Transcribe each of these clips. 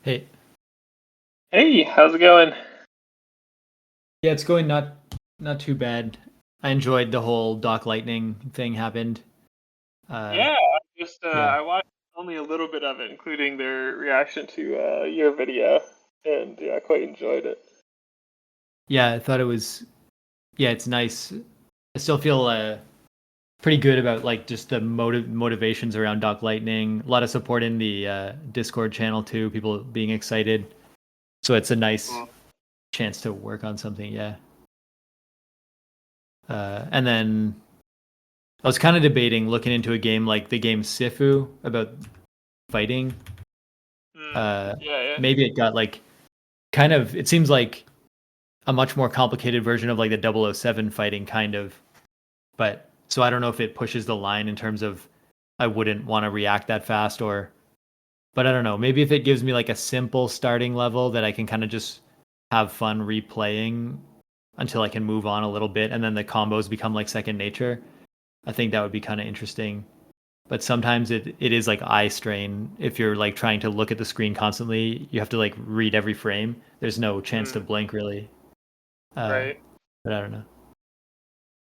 Hey, Hey, how's it going? yeah, it's going not too bad. I enjoyed the whole Doc Lightning thing happened. Uh, Yeah, yeah, I watched only a little bit of it, including their reaction to your video, and yeah, I quite enjoyed it. yeah, I thought it was yeah, it's nice. I still feel pretty good about like just the motivations around Doc Lightning. A lot of support in the Discord channel too. People being excited, so it's a nice Cool. chance to work on something. Yeah, and then I was kind of debating looking into a game like the game Sifu about fighting. Uh, Yeah, yeah. Maybe it got like kind of it seems like a much more complicated version of like the 007 fighting kind of, but so I don't know if it pushes the line in terms of I wouldn't want to react that fast, or but I don't know, maybe if it gives me like a simple starting level that I can kind of just have fun replaying until I can move on a little bit and then the combos become like second nature. I think that would be kind of interesting. But sometimes it is like eye strain if you're like trying to look at the screen constantly. You have to like read every frame. There's no chance to Mm, blink really. Uh, right. but I don't know.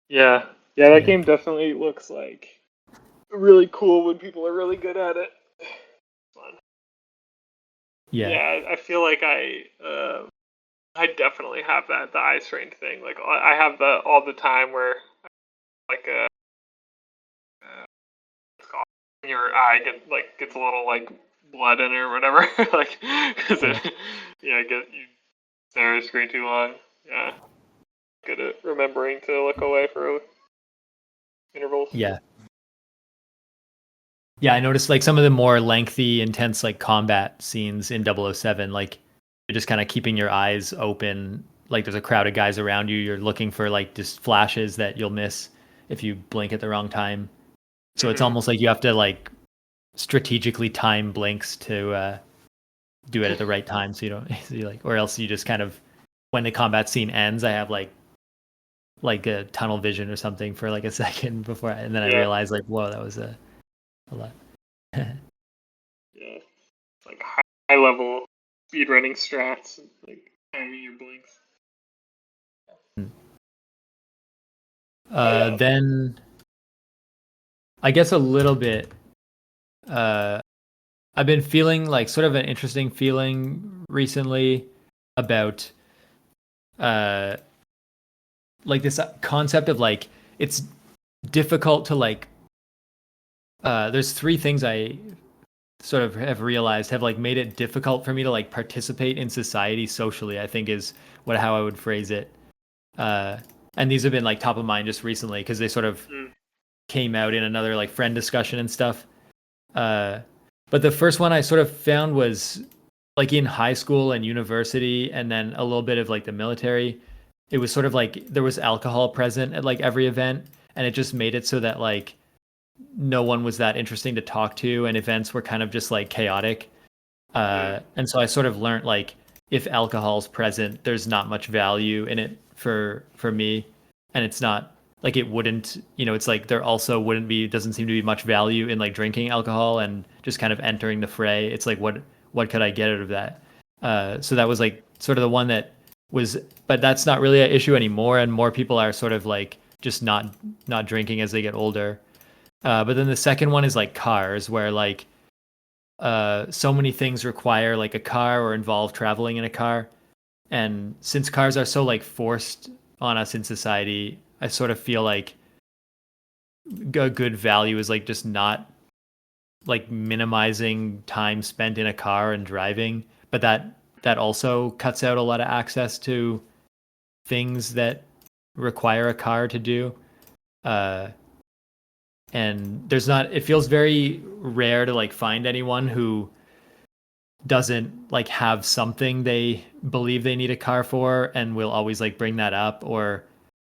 Yeah, yeah. That Yeah. game definitely looks like really cool when people are really good at it. Fun. Yeah. Yeah, I feel like I definitely have the eye strain thing. Like I have the all the time where like uh it's called your eye gets a little like blood in it or whatever, like because Yeah. you stare at the screen too long. Yeah, good at remembering to look away for intervals. Yeah. Yeah, I noticed like some of the more lengthy, intense like combat scenes in 007, like you're just kind of keeping your eyes open. Like there's a crowd of guys around you. You're looking for like just flashes that you'll miss if you blink at the wrong time. So it's Hmm. almost like you have to like strategically time blinks to do it at the right time so you don't so you like or else you just kind of when the combat scene ends, I have like a tunnel vision or something for like a second before and then I Yeah, realize like whoa, that was a lot. yeah, like high level speed running strats, like timing your blinks. Oh yeah. Then I guess a little bit. Uh, I've been feeling like sort of an interesting feeling recently about uh, like this concept of like it's difficult to like. There's three things I sort of have realized have like made it difficult for me to like participate in society socially. I think is what how I would phrase it. Uh, and these have been like top of mind just recently because they sort of Mm. came out in another like friend discussion and stuff. Uh, but the first one I sort of found was like in high school and university, and then a little bit of like the military. It was sort of like there was alcohol present at like every event, and it just made it so that like no one was that interesting to talk to, and events were kind of just like chaotic. Mm. And so I sort of learned like if alcohol's present, there's not much value in it for me, and it's not like it wouldn't, it's like there also wouldn't be doesn't seem to be much value in like drinking alcohol and just kind of entering the fray. It's like what could I get out of that? So that was like sort of the one that was, but that's not really an issue anymore, and more people are sort of like just not drinking as they get older. But then the second one is like cars, where like so many things require like a car or involve traveling in a car. And since cars are so like forced on us in society, I sort of feel like a good value is like just not like minimizing time spent in a car and driving, but that also cuts out a lot of access to things that require a car to do. Uh, and there's not, it feels very rare to like find anyone who doesn't like have something they believe they need a car for and will always like bring that up, or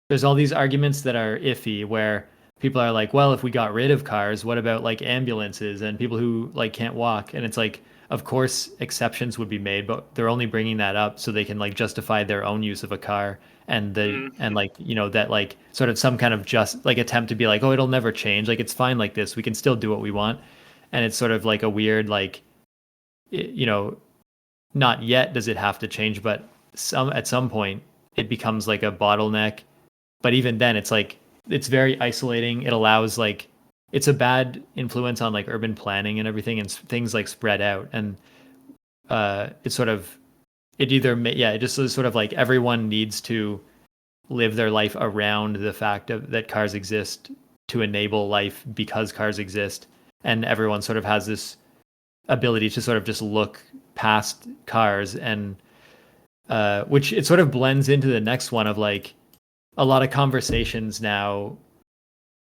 there's all these arguments that are iffy where people are like, well, if we got rid of cars, what about like ambulances and people who like can't walk? And it's like, of course exceptions would be made, but they're only bringing that up so they can like justify their own use of a car. And Mm. like that like sort of some kind of just like attempt to be like, oh, it'll never change, like it's fine like this, we can still do what we want. And it's sort of like a weird like, you know, not yet does it have to change, but at some point it becomes like a bottleneck. But even then, it's like it's very isolating. It allows like it's a bad influence on like urban planning and everything, and things like spread out. And it's sort of it either it just is sort of like everyone needs to live their life around the fact of that cars exist to enable life because cars exist, and everyone sort of has this ability to sort of just look past cars, and which it sort of blends into the next one of like a lot of conversations now,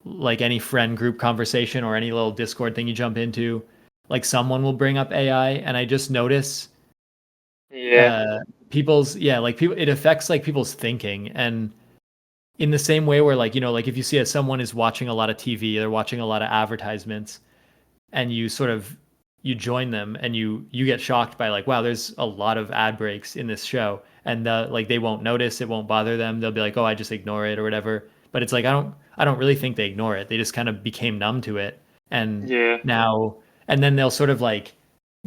like any friend group conversation or any little Discord thing you jump into, like someone will bring up AI, and I just notice Yeah. people's like people it affects like people's thinking, and in the same way where like like if you see someone is watching a lot of TV, they're watching a lot of advertisements, and you sort of you join them and you get shocked by like, wow, there's a lot of ad breaks in this show, and like they won't notice, it won't bother them, they'll be like, oh, I just ignore it or whatever. But it's like I don't really think they ignore it, they just kind of became numb to it. And Yeah. now and then they'll sort of like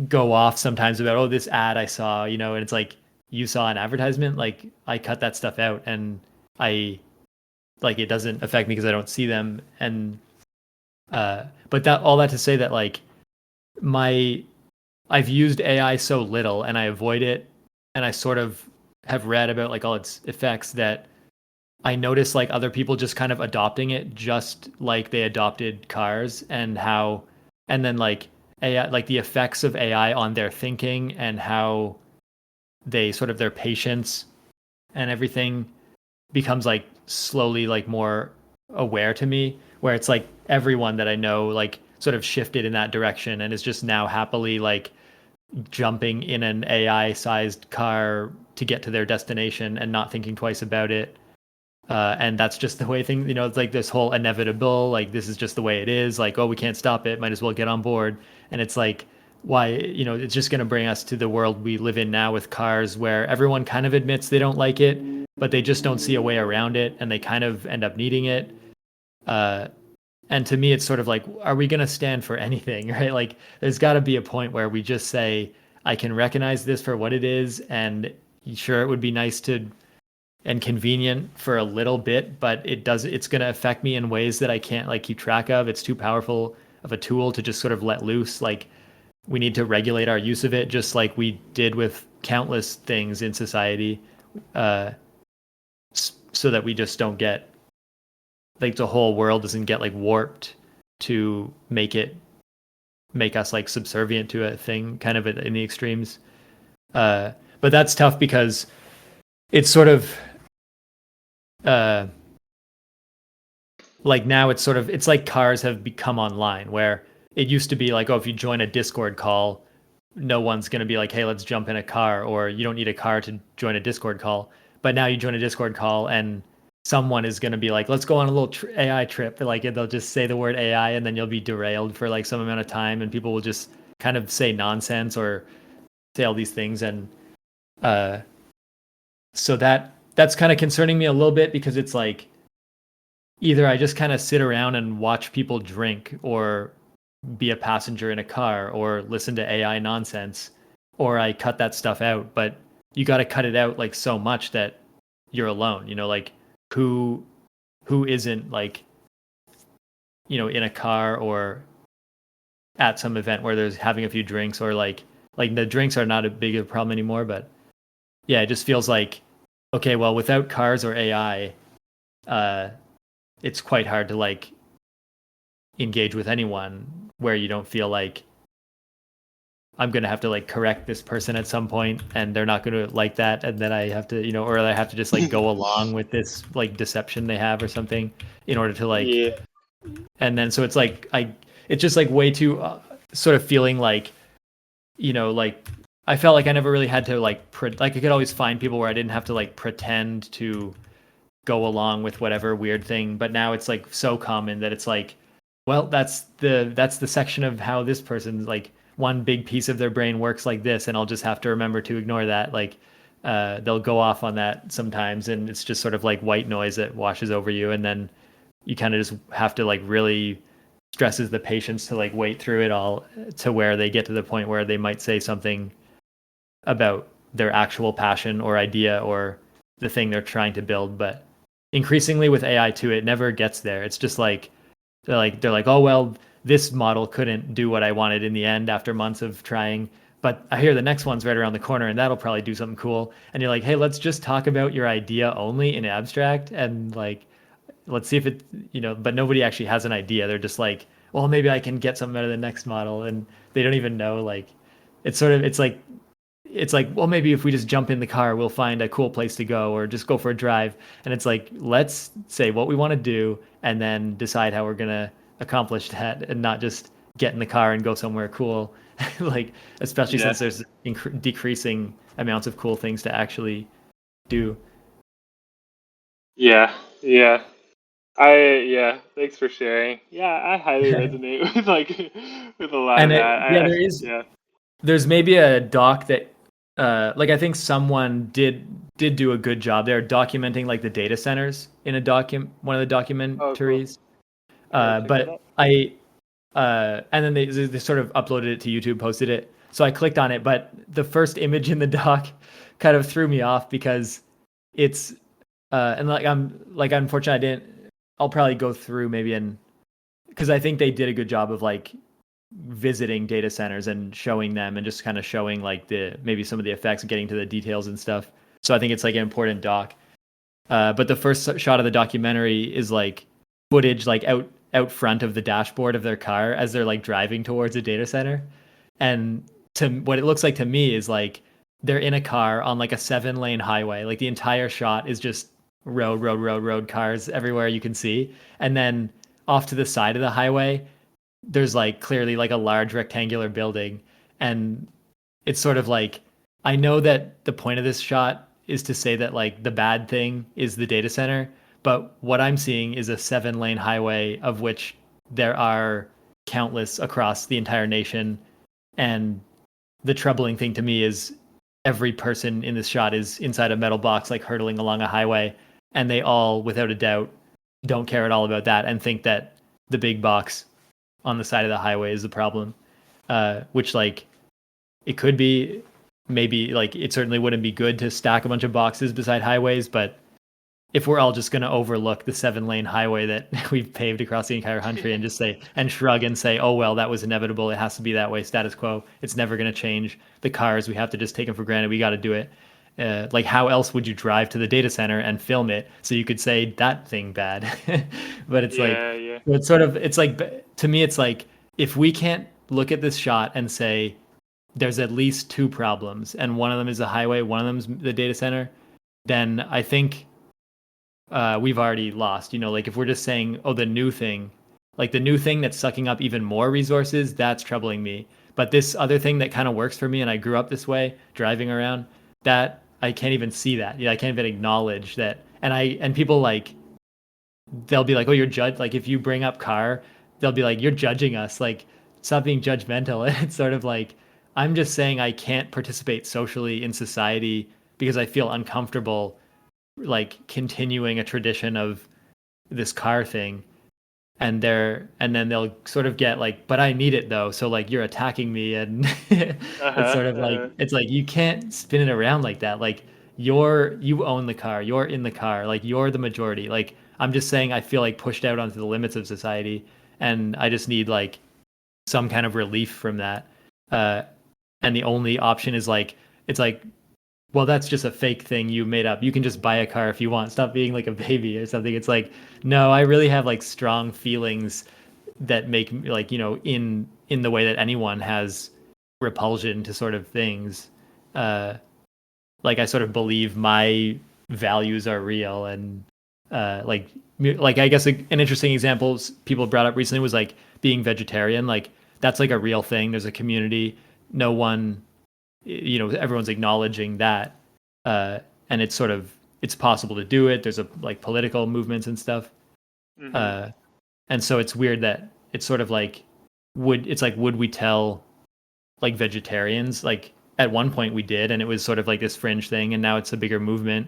go off sometimes about, oh, this ad I saw, and it's like, you saw an advertisement, like I cut that stuff out, and I like it doesn't affect me because I don't see them. And but that all that to say that like my I've used AI so little and I avoid it, and I sort of have read about like all its effects, that I notice like other people just kind of adopting it just like they adopted cars, and how and then like AI, like the effects of AI on their thinking and how they sort of their patience and everything becomes like slowly like more aware to me, where it's like everyone that I know like sort of shifted in that direction and is just now happily like jumping in an AI sized car to get to their destination and not thinking twice about it. And that's just the way things, it's like this whole inevitable, like this is just the way it is. Like, oh, we can't stop it. Might as well get on board. And it's like, why, it's just going to bring us to the world we live in now with cars, where everyone kind of admits they don't like it, but they just don't see a way around it, and they kind of end up needing it. And to me, it's sort of like, are we going to stand for anything, right? Like, there's got to be a point where we just say, I can recognize this for what it is, and sure, it would be nice to and convenient for a little bit, but it's going to affect me in ways that I can't like keep track of. It's too powerful of a tool to just sort of let loose. Like, we need to regulate our use of it, just like we did with countless things in society, so that we just don't get like the whole world doesn't get like warped to make us like subservient to a thing, kind of in the extremes. But that's tough because it's sort of like now it's like cars have become online, where it used to be like, oh, if you join a Discord call, no one's going to be like, hey, let's jump in a car, or you don't need a car to join a Discord call. But now you join a Discord call and someone is going to be like, let's go on a little AI trip. Like, they'll just say the word AI, and then you'll be derailed for like some amount of time, and people will just kind of say nonsense or say all these things. And so that's kind of concerning me a little bit, because it's like either I just kind of sit around and watch people drink, or be a passenger in a car, or listen to AI nonsense, or I cut that stuff out. But you got to cut it out like so much that you're alone, like who isn't like, in a car or at some event where there's having a few drinks, or like the drinks are not a big of a problem anymore. But yeah, it just feels like, okay, well, without cars or AI, it's quite hard to like engage with anyone where you don't feel like I'm going to have to like correct this person at some point, and they're not going to like that, and then I have to, or I have to just like go along with this like deception they have or something in order to like, Yeah. and then so it's like it's just like way too sort of feeling like, like I felt like I never really had to like like I could always find people where I didn't have to like pretend to go along with whatever weird thing. But now it's like so common that it's like, well, that's the section of how this person's like one big piece of their brain works like this, and I'll just have to remember to ignore that. Like, they'll go off on that sometimes, and it's just sort of like white noise that washes over you, and then you kind of just have to like really stresses the patience to like wait through it all to where they get to the point where they might say something about their actual passion or idea or the thing they're trying to build. But increasingly with AI too, it never gets there. It's just like they're like, oh well, this model couldn't do what I wanted in the end after months of trying. But I hear the next one's right around the corner and that'll probably do something cool. And you're like, hey, let's just talk about your idea only in abstract and like let's see if it, but nobody actually has an idea. They're just like, well, maybe I can get something out of the next model. And they don't even know, like, it's like, well, maybe if we just jump in the car, we'll find a cool place to go or just go for a drive. And it's like, let's say what we want to do and then decide how we're going to accomplish that and not just get in the car and go somewhere cool. Like, especially Yeah. since there's decreasing amounts of cool things to actually do. Yeah. Yeah. Yeah, thanks for sharing. Yeah, I highly resonate with with a lot of And that. yeah, there's maybe a doc that like I think someone did do a good job there documenting like the data centers in one of the Oh, cool. documentaries. I gotta check that But out. and then they sort of uploaded it to YouTube, posted it. So I clicked on it, but the first image in the doc kind of threw me off because it's and like I'm like unfortunately I didn't. I'll probably go through maybe and because I think they did a good job of like visiting data centers and showing them and just kind of showing like the maybe some of the effects, getting to the details and stuff. So I think it's like an important doc. But the first shot of the documentary is like footage like out front of the dashboard of their car as they're like driving towards a data center. And to what it looks like to me is like they're in a car on like a 7-lane highway. Like the entire shot is just road cars everywhere you can see. And then off to the side of the highway, there's like clearly like a large rectangular building. And it's sort of like I know that the point of this shot is to say that like the bad thing is the data center, but what I'm seeing is a 7-lane highway of which there are countless across the entire nation. And the troubling thing to me is every person in this shot is inside a metal box, like hurtling along a highway, and they all, without a doubt, don't care at all about that and think that the big box on the side of the highway is the problem. Which like it could be, maybe like it certainly wouldn't be good to stack a bunch of boxes beside highways, but if we're all just going to overlook the 7-lane highway that we've paved across the entire country and just say and shrug and say, oh well, that was inevitable, it has to be that way, status quo, it's never going to change, the cars, we have to just take them for granted, we got to do it. Like how else would you drive to the data center and film it so you could say that thing bad? But it's like Yeah, yeah. it's sort of it's like to me it's like if we can't look at this shot and say there's at least two problems and one of them is the highway, one of them's the data center, then I think we've already lost. Like if we're just saying, oh, the new thing, like the new thing that's sucking up even more resources, that's troubling me. But this other thing that kind of works for me, and I grew up this way, driving around, that I can't even see that. I can't even acknowledge that. And people like they'll be like, oh, you're judged. Like if you bring up car, they'll be like, you're judging us. Like stop being judgmental. And it's sort of like I'm just saying I can't participate socially in society because I feel uncomfortable like continuing a tradition of this car thing. And then they'll sort of get like, but I need it though, so like you're attacking me. And it's Uh-huh. sort of like it's like you can't spin it around like that. Like you own the car, you're in the car, like you're the majority. Like I'm just saying I feel like pushed out onto the limits of society, and I just need like some kind of relief from that. uh and the only option is like it's like, well, that's just a fake thing you made up. You can just buy a car if you want. Stop being like a baby or something. It's like, no, I really have like strong feelings that make like, in the way that anyone has repulsion to sort of things. Uh, like I sort of believe my values are real. And like I guess an interesting example people brought up recently was like being vegetarian. Like that's like a real thing. There's a community. No one, everyone's acknowledging that. And it's sort of it's possible to do it. There's a like political movements and stuff. Hmm. uh and so it's weird that it's sort of like would we tell like vegetarians? Like at one point we did, and it was sort of like this fringe thing, and now it's a bigger movement.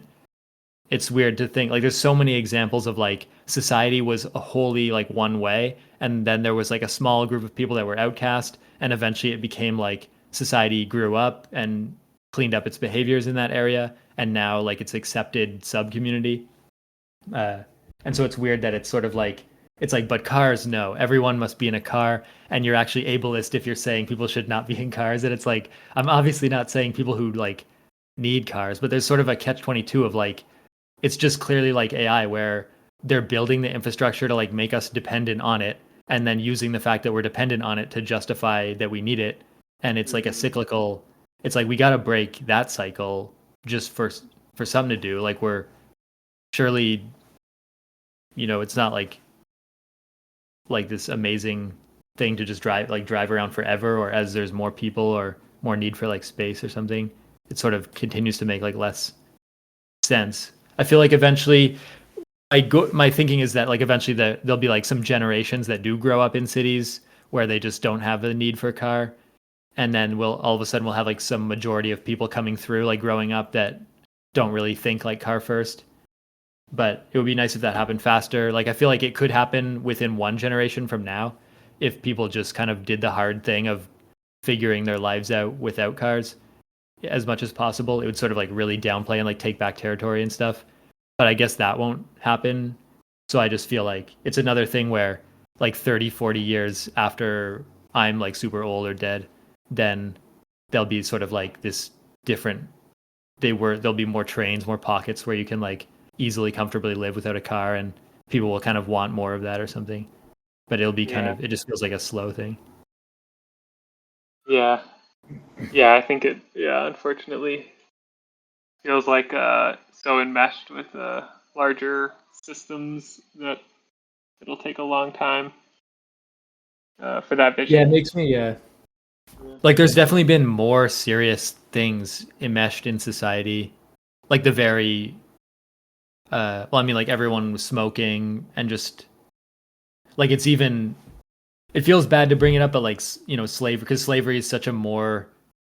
It's weird to think like there's so many examples of like society was a wholly like one way, and then there was like a small group of people that were outcast, and eventually it became like society grew up and cleaned up its behaviors in that area, and now like it's accepted sub community. And so it's weird that it's sort of like it's like, but cars, no, everyone must be in a car, and you're actually ableist if you're saying people should not be in cars. And it's like I'm obviously not saying people who like need cars, but there's sort of a catch-22 of like it's just clearly like AI where they're building the infrastructure to like make us dependent on it, and then using the fact that we're dependent on it to justify that we need it. And it's like a cyclical. It's like we got to break that cycle just for something to do. Like we're surely, it's not like this amazing thing to just drive around forever, or as there's more people or more need for like space or something, it sort of continues to make like less sense. I feel like eventually my thinking is that like eventually there'll be like some generations that do grow up in cities where they just don't have the need for a car, and then we'll all of a sudden we'll have like some majority of people coming through like growing up that don't really think like car first. But it would be nice if that happened faster. Like I feel like it could happen within one generation from now if people just kind of did the hard thing of figuring their lives out without cars as much as possible. It would sort of like really downplay and like take back territory and stuff. But I guess that won't happen. So I just feel like it's another thing where like 30, 40 years after I'm like super old or dead, then there'll be sort of like this different there'll be more trains, more pockets where you can like easily comfortably live without a car, and people will kind of want more of that or something. But it'll be kind Yeah. of it just feels like a slow thing. Yeah. Yeah, I think it, yeah, unfortunately feels like so enmeshed with larger systems that it'll take a long time for that Yeah, it vision. makes me like there's definitely been more serious things enmeshed in society. Like the very well, I mean like everyone was smoking and just like it feels bad to bring it up, but like slavery, because slavery is such a more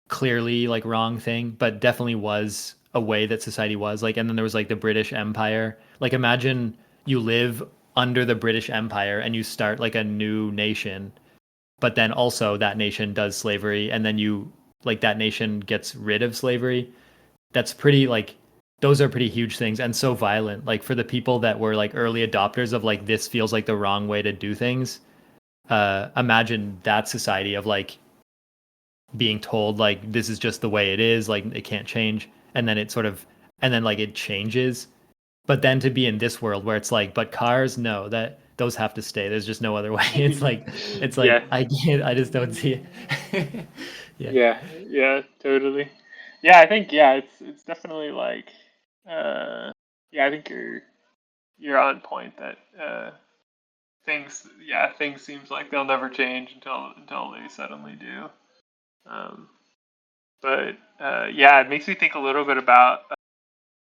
clearly like wrong thing, but definitely was a way that society was like. And then there was like the British Empire. Like imagine you live under the British Empire and you start like a new nation, but then also that nation does slavery, and then you like that nation gets rid of slavery. That's pretty like those are pretty huge things and so violent. Like for the people that were like early adopters of like this feels like the wrong way to do things. Imagine that society of like being told like this is just the way it is, like it can't change, and then it sort of and then like it changes. But then to be in this world where it's like, but cars, no, that those have to stay. There's just no other way. It's Yeah. like I can't. I just don't see it. Yeah. Yeah. Yeah. Totally. Yeah, I think yeah, it's definitely like yeah, I think you're on point that things seems like they'll never change until they suddenly do. Um, but yeah, it makes me think a little bit about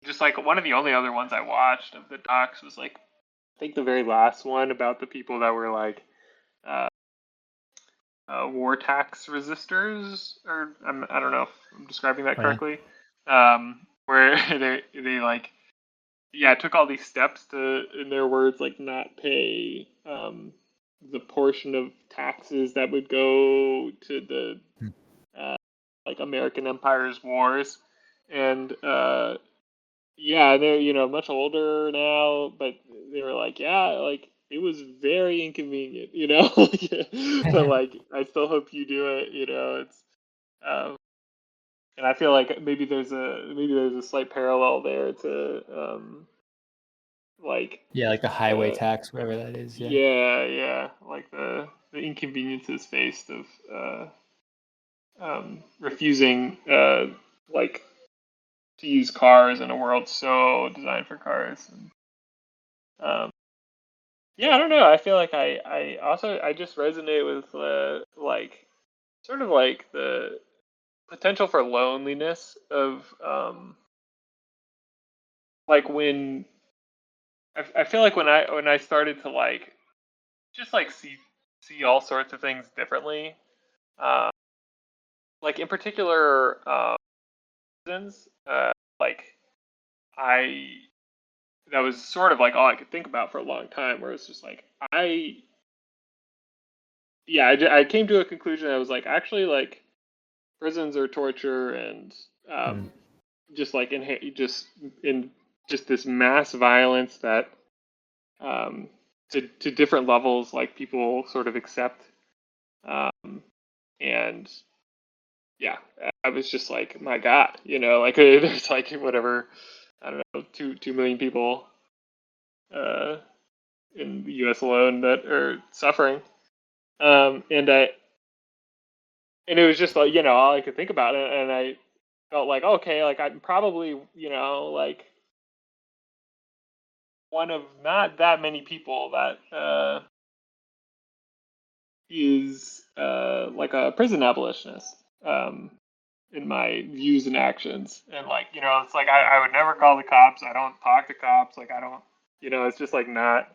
just like one of the only other ones I watched of the docs was like I think the very last one about the people that were like uh, war tax resistors, or I don't know if I'm describing that Oh yeah. correctly, where they like yeah took all these steps to, in their words, like not pay the portion of taxes that would go to the uh, like American Empire's wars, and yeah, they're much older now, but they were like, yeah, like it was very inconvenient, but like I still hope you do it, It's um, and I feel like maybe there's a slight parallel there to like Yeah, like the highway uh, tax, whatever that is. Yeah. yeah, like the inconveniences faced of refusing like to use cars in a world so designed for cars. And, yeah, I don't know. I feel like I just resonate with like sort of like the potential for loneliness of like when I feel like when I started to like just like see all sorts of things differently. Uh, like in particular, reasons, like I that was sort of like all I could think about for a long time. Where it's just like I came to a conclusion that was like actually like prisons are torture, and um, just like in just this mass violence that to different levels, like people sort of accept. And yeah, I was just like, my God, like there's like whatever, I don't know, 2 million people in the U.S. alone that are suffering, and it was just like all I could think about it, and I felt like okay, like I'm probably like one of not that many people that is like a prison abolitionist. In my views and actions. And like, it's like I would never call the cops. I don't talk to cops. Like I don't, it's just like not.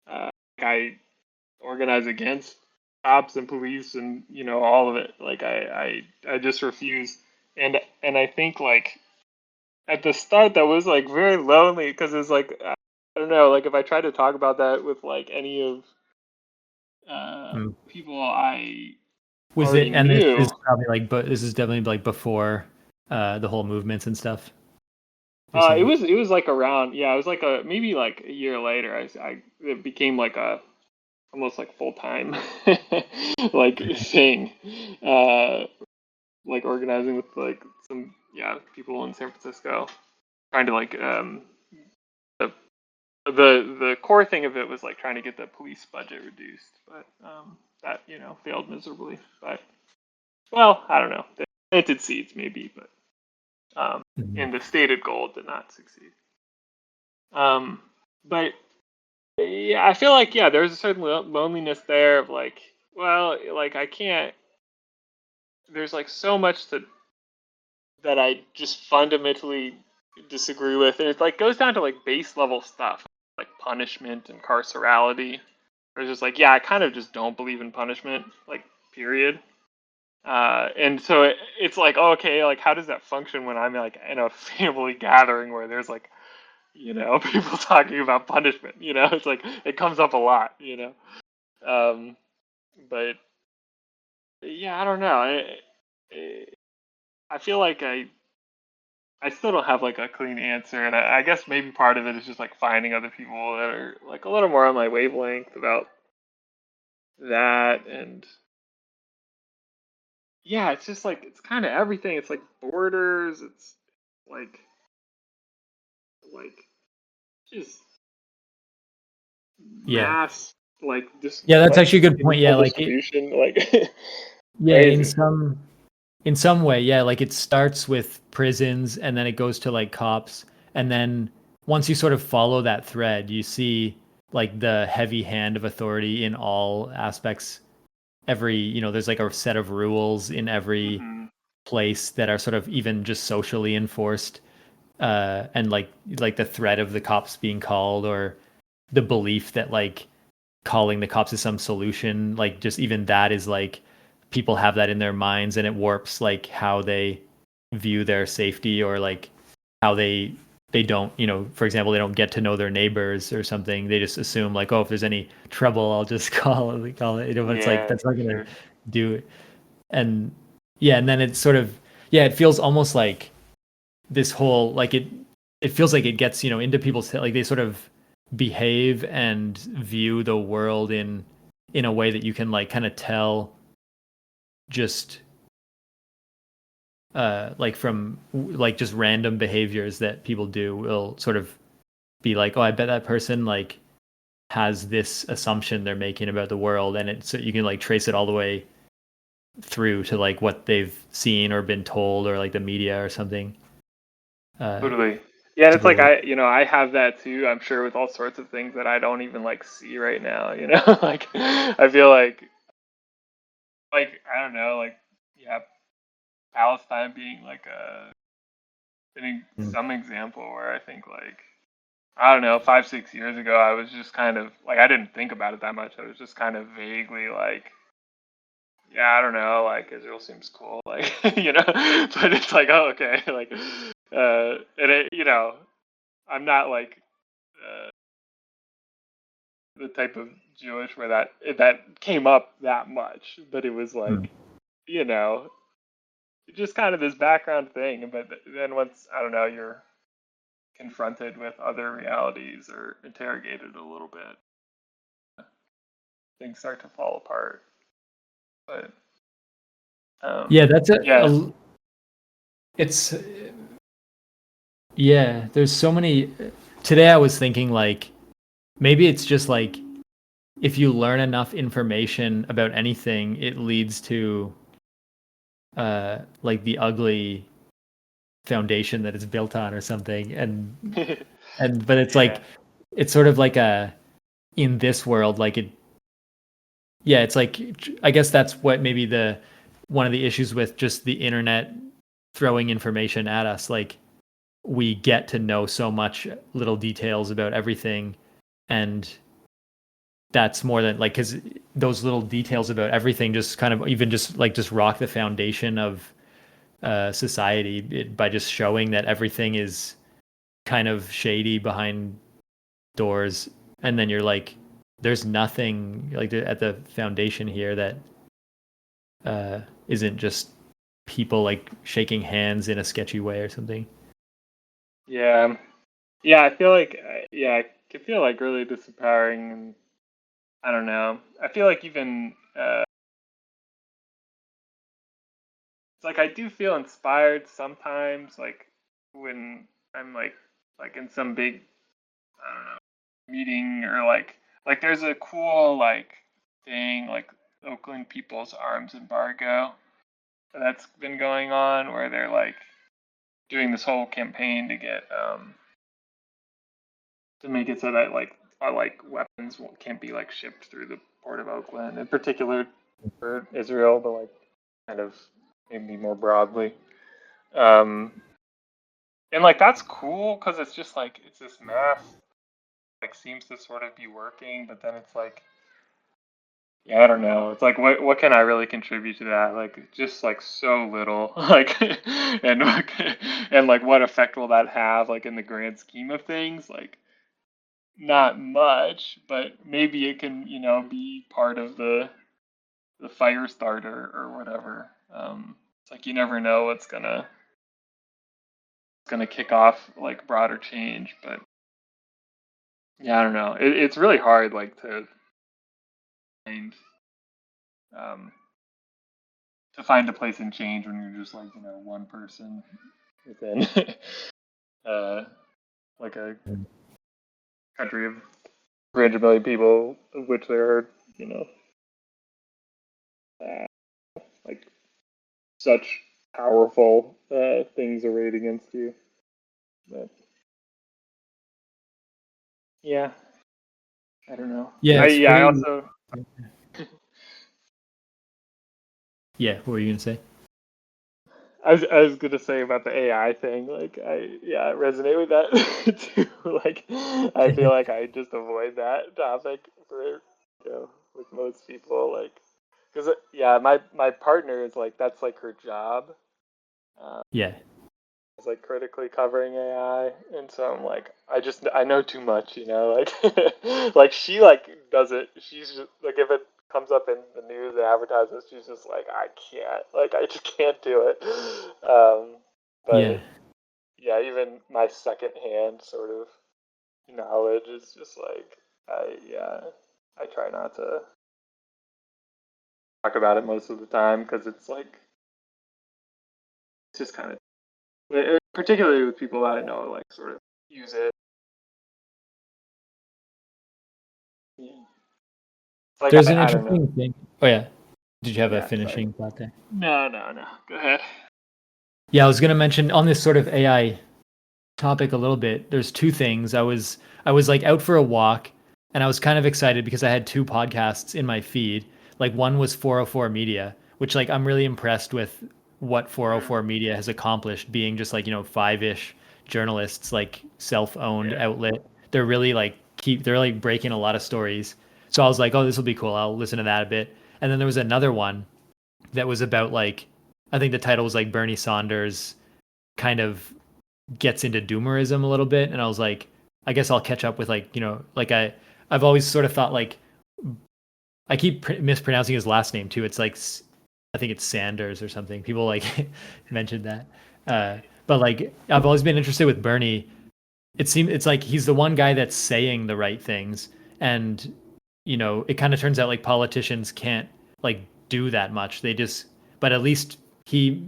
Like I organize against cops and police and all of it. Like I just refuse. And I think like at the start that was like very lonely because it's like I don't know. Like if I tried to talk about that with like any of people I Was already it? And this knew. is probably like, but this is definitely like before the whole movements and stuff. You're It saying. was like around it was like a maybe like a year later I it became like a almost like full time like thing like organizing with like some people in San Francisco trying to like the the core thing of it was like trying to get the police budget reduced, but that failed miserably. But well, I don't know, they planted seeds maybe, but and the stated goal did not succeed. But yeah, I feel like there's a certain loneliness there of like, well, like I can't. There's like so much that I just fundamentally disagree with, and it like goes down to like base level stuff like punishment and carcerality. Or it's just like, I kind of just don't believe in punishment, like period. And so it's like, oh, okay, like how does that function when I'm like in a family gathering where there's like people talking about punishment. It's like it comes up a lot. But yeah, I don't know. I feel like I still don't have like a clean answer, and I guess maybe part of it is just like finding other people that are like a little more on my wavelength about that, and yeah, it's just like it's kind of everything. It's like borders. It's like like just Yeah. mass like just Yeah, that's like actually a good point. equal Yeah, like it, distribution, like yeah, crazy. in some way, yeah, like it starts with prisons and then it goes to like cops, and then once you sort of follow that thread, you see like the heavy hand of authority in all aspects. Every, there's like a set of rules in every Hmm. place that are sort of even just socially enforced, and like the threat of the cops being called, or the belief that like calling the cops is some solution, like just even that is like people have that in their minds, and it warps like how they view their safety, or like how they don't, for example, they don't get to know their neighbors or something. They just assume like, oh, if there's any trouble, I'll just call it, but it's like Yeah, that's not for gonna sure. do it. And yeah, and then it's sort of, yeah, it feels almost like this whole like it feels like it gets, into people's, like they sort of behave and view the world in a way that you can like kind of tell just like from like just random behaviors that people do will sort of be like, oh, I bet that person like has this assumption they're making about the world, and it's, so you can like trace it all the way through to like what they've seen or been told, or like the media or something. Totally. Yeah, and It's a it's good like way. I have that too. I'm sure with all sorts of things that I don't even like see right now. Like I feel like I don't know, like yeah, Palestine being like Mm. some example where I think like I don't know, 5 6 years ago I was just kind of like I didn't think about it that much. I was just kind of vaguely like I don't know, like Israel seems cool, like but it's like oh okay, like and it I'm not like uh, the type of Jewish where that came up that much, but it was Mm. like you know just kind of this background thing. But then once, I don't know, you're confronted with other realities or interrogated a little bit, things start to fall apart. But Yeah, that's yeah, it's yeah, there's so many. Today I was thinking like maybe it's just like if you learn enough information about anything, it leads to like the ugly foundation that it's built on or something. And but it's yeah, like it's sort of like a in this world like it yeah, it's like I guess that's what maybe the one of the issues with just the internet throwing information at us. Like we get to know so much little details about everything, and that's more than like because those little details about everything just kind of even just like just rock the foundation of society by just showing that everything is kind of shady behind doors, and then you're like there's nothing like at the foundation here that isn't just people like shaking hands in a sketchy way or something. yeah, yeah. I feel like yeah, I can feel like really disempowering, and I don't know. I feel like even it's like I do feel inspired sometimes, like when I'm like in some big I don't know meeting or like there's a cool like thing like Oakland People's Arms Embargo that's been going on where they're like doing this whole campaign to get to make it so that like weapons can't be like shipped through the port of Oakland, in particular for Israel, but like kind of maybe more broadly. Um, and like that's cool because it's just like it's this math like seems to sort of be working, but then it's like yeah, I don't know. It's like what can I really contribute to that? Like just like so little. Like and like what effect will that have like in the grand scheme of things? Like not much, but maybe it can, be part of the fire starter or whatever. It's like you never know what's gonna kick off like broader change, but yeah, I don't know. It's really hard like find um, to find a place in change when you're just like one person within uh, like a country of 300 million people, of which there are uh, like such powerful things arrayed against you. But yeah, I don't know. Yeah, I it's yeah, I pretty. also Yeah, what were you gonna say? I was gonna say about the AI thing, like I resonate with that too. Like I feel like I just avoid that topic for with most people, like because yeah, my partner is like that's like her job. Uh, Yeah, is like critically covering AI, and so I'm like, I know too much, like like she like does it. She's just like if it comes up in the news and advertisements, she's just like I can't, like I just can't do it. yeah. But yeah, even my secondhand sort of knowledge is just like I try not to talk about it most of the time because it's like it's just kind of particularly with people that I know like sort of use it. Yeah. It's like There's an I don't know. interesting thing. Oh yeah, did you have a Yeah, sorry. finishing thought there? No, no, no. Go ahead. Yeah, I was gonna mention on this sort of AI topic a little bit. There's two things. I was like out for a walk, and I was kind of excited because I had two podcasts in my feed. Like one was 404 Media, which like I'm really impressed with what Mm, 404 Media has accomplished, being just like five-ish journalists, like self-owned yeah. outlet. They're really like they're like breaking a lot of stories. So I was like, oh, this will be cool. I'll listen to that a bit. And then there was another one that was about like I think the title was like Bernie Sanders kind of gets into doomerism a little bit, and I was like I guess I'll catch up with like like I've always sort of thought like I keep mispronouncing his last name too. It's like I think it's Sanders or something. People like mentioned that. But like I've always been interested with Bernie. It's like he's the one guy that's saying the right things, and it kind of turns out like politicians can't like do that much. They just, but at least he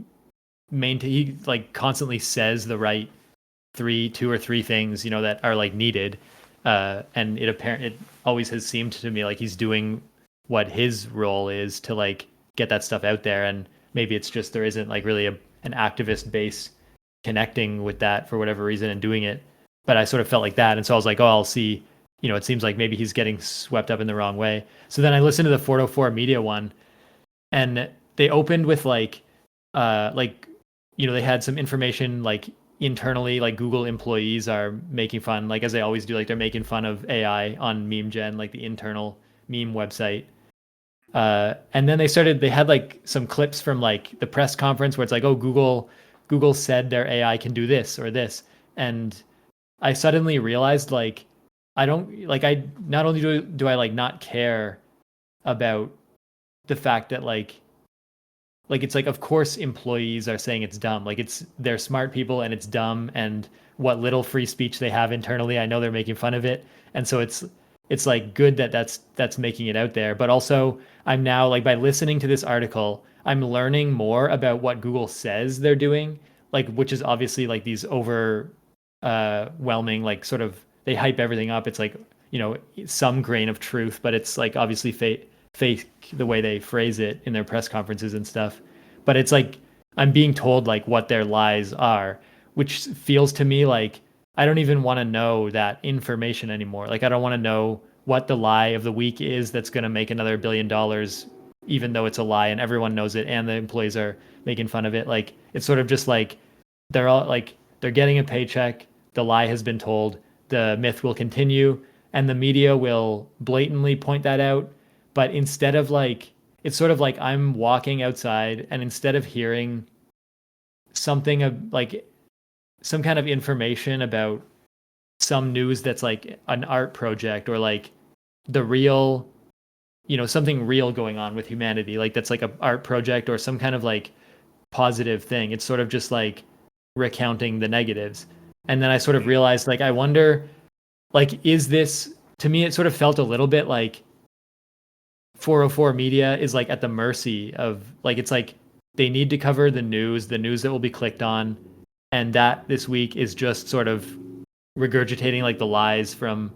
like constantly says the right two or three things that are like needed, and it always has seemed to me like he's doing what his role is to like get that stuff out there. And maybe it's just there isn't like really an activist base connecting with that for whatever reason and doing it. But I sort of felt like that, and so I was like, oh, I'll see. It seems like maybe he's getting swept up in the wrong way. So then I listened to the 404 Media one, and they opened with like they had some information like internally, like Google employees are making fun, like as they always do, like they're making fun of AI on Meme Gen, like the internal meme website. And then they had like some clips from like the press conference where it's like, oh, Google said their AI can do this or this. And I suddenly realized like I don't like I not only do I like not care about the fact that like it's like of course employees are saying it's dumb, like they're smart people and it's dumb, and what little free speech they have internally, I know they're making fun of it. And so it's like good that that's making it out there. But also I'm now like by listening to this article I'm learning more about what Google says they're doing, like which is obviously like these whelming, like sort of they hype everything up. It's like some grain of truth, but it's like obviously fake the way they phrase it in their press conferences and stuff. But it's like I'm being told like what their lies are, which feels to me like I don't even want to know that information anymore. Like I don't want to know what the lie of the week is that's going to make another $1 billion, even though it's a lie and everyone knows it and the employees are making fun of it. Like it's sort of just like they're getting a paycheck. The lie has been told. The myth will continue, and the media will blatantly point that out. But instead of like, it's sort of like I'm walking outside, and instead of hearing something of like some kind of information about some news that's like an art project or like the real, something real going on with humanity, like that's like a art project or some kind of like positive thing. It's sort of just like recounting the negatives. And then I sort of realized like I wonder, like, is this, to me it sort of felt a little bit like 404 Media is like at the mercy of like, it's like they need to cover the news that will be clicked on, and that this week is just sort of regurgitating like the lies from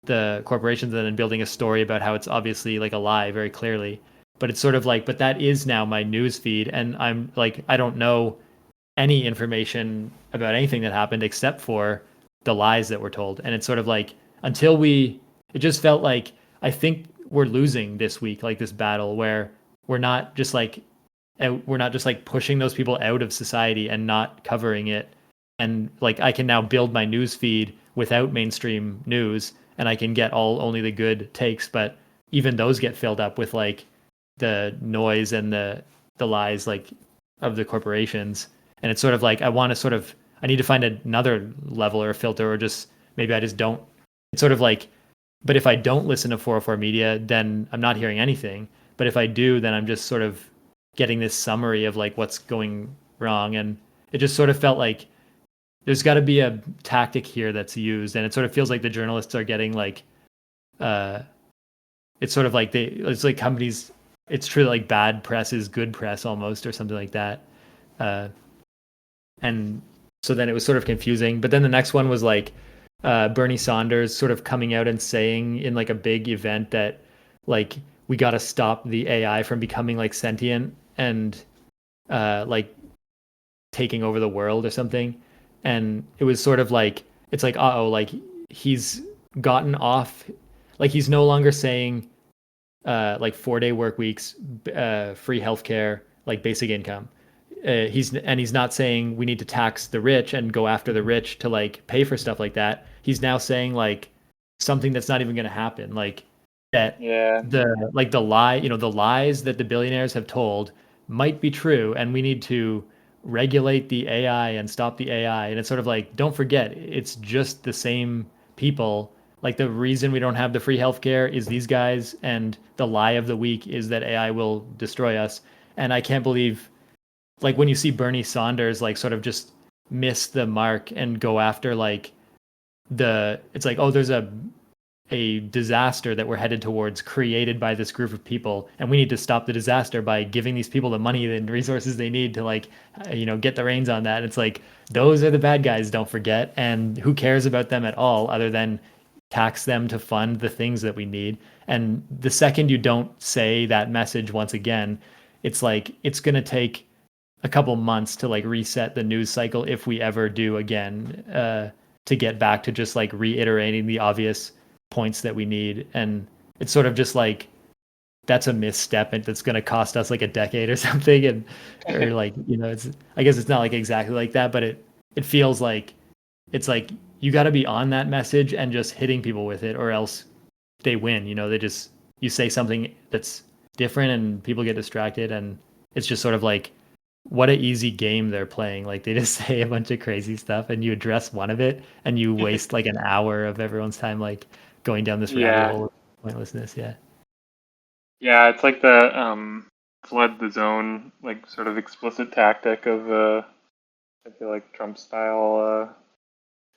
the corporations and then building a story about how it's obviously like a lie very clearly. But it's sort of like, but that is now my news feed, and I'm like, I don't know any information about anything that happened except for the lies that were told. And it's sort of like it just felt like I think we're losing this week, like this battle where we're not just like pushing those people out of society and not covering it. And like I can now build my news feed without mainstream news, and I can get only the good takes, but even those get filled up with like the noise and the lies like of the corporations. And it's sort of like I need to find another level or a filter, or just maybe I just don't. It's sort of like, but if I don't listen to 404 Media, then I'm not hearing anything. But if I do, then I'm just sort of getting this summary of like what's going wrong. And it just sort of felt like there's got to be a tactic here that's used. And it sort of feels like the journalists are getting like, it's sort of like it's like companies, it's true that like bad press is good press almost, or something like that. And so then it was sort of confusing. But then the next one was like Bernie Sanders sort of coming out and saying in like a big event that like we got to stop the AI from becoming like sentient and like taking over the world or something. And it was sort of like, it's like, like he's gotten off, like he's no longer saying like 4-day work weeks, free healthcare, like basic income. He's not saying we need to tax the rich and go after the rich to like pay for stuff like that. He's now saying like something that's not even going to happen, like that the lie, the lies that the billionaires have told might be true, and we need to regulate the AI and stop the AI. And it's sort of like, don't forget, it's just the same people. Like the reason we don't have the free healthcare is these guys, and the lie of the week is that AI will destroy us. And I can't believe, like, when you see Bernie Sanders like sort of just miss the mark and go after like it's like, oh, there's a disaster that we're headed towards created by this group of people, and we need to stop the disaster by giving these people the money and resources they need to like get the reins on that. And it's like, those are the bad guys, don't forget, and who cares about them at all other than tax them to fund the things that we need. And the second you don't say that message once again, it's like it's going to take a couple months to like reset the news cycle, if we ever do again, to get back to just like reiterating the obvious points that we need. And it's sort of just like, that's a misstep and that's going to cost us like a decade or something. And or like, it's, I guess it's not like exactly like that, but it feels like it's like you got to be on that message and just hitting people with it, or else they win. They just, you say something that's different and people get distracted, and it's just sort of like, what an easy game they're playing. Like, they just say a bunch of crazy stuff and you address one of it and you waste like an hour of everyone's time like going down this rabbit Yeah. hole of pointlessness. Yeah. Yeah, it's like the flood the zone, like sort of explicit tactic of I feel like Trump style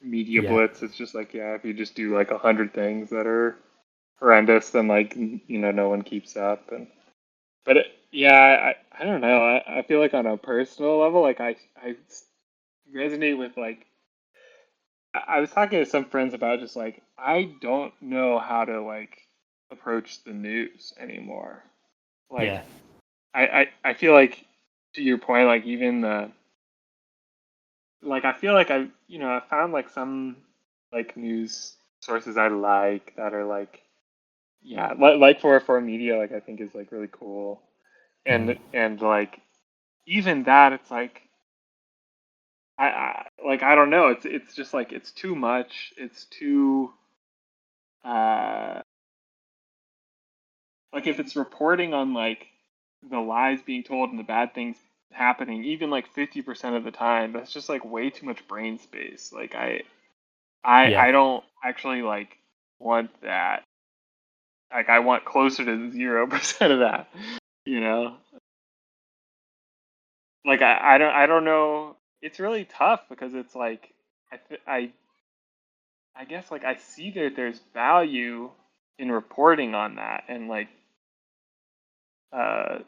media Yeah. blitz. It's just like, yeah, if you just do like 100 things that are horrendous, then like no one keeps up. And but yeah, I don't know. I feel like on a personal level, like I resonate with like I was talking to some friends about just like I don't know how to like approach the news anymore. Like Yeah. I feel like, to your point, like even the like I feel like I found like some like news sources I like that are like, yeah, like 404 media, like I think is like really cool. Mhm. And like even that, it's like I don't know, it's just like it's too much. It's too uh like if it's reporting on like the lies being told and the bad things happening, even like 50% of the time, that's just like way too much brain space. Like Yeah. I don't actually like want that. Like I want closer to 0% of that, you know? Like I don't know. It's really tough because it's like I th- I guess like I see that there's value in reporting on that, uh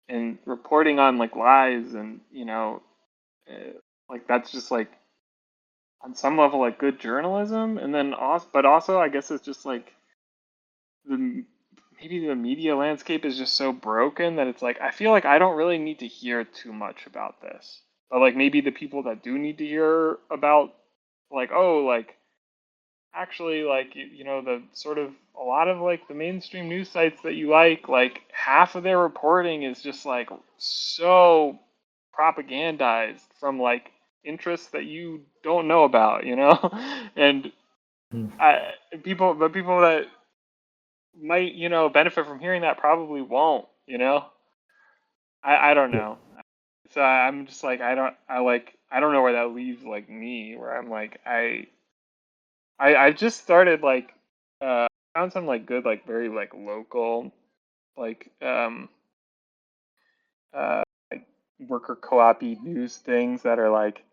and reporting on like lies, and like that's just like on some level like good journalism. And then also, but also I guess it's just like the maybe the media landscape is just so broken that it's like I feel like I don't really need to hear too much about this. But like maybe the people that do need to hear about, like, oh, like actually, like the sort of a lot of like the mainstream news sites that you like half of their reporting is just like so propagandized from like interests that you don't know about, and Mhm. I people that might benefit from hearing that probably won't, I don't Yeah. know. So I'm just like I don't know where that leaves like me, where I'm like I just started like found some like good, like very like local, like like worker co-op news things that are like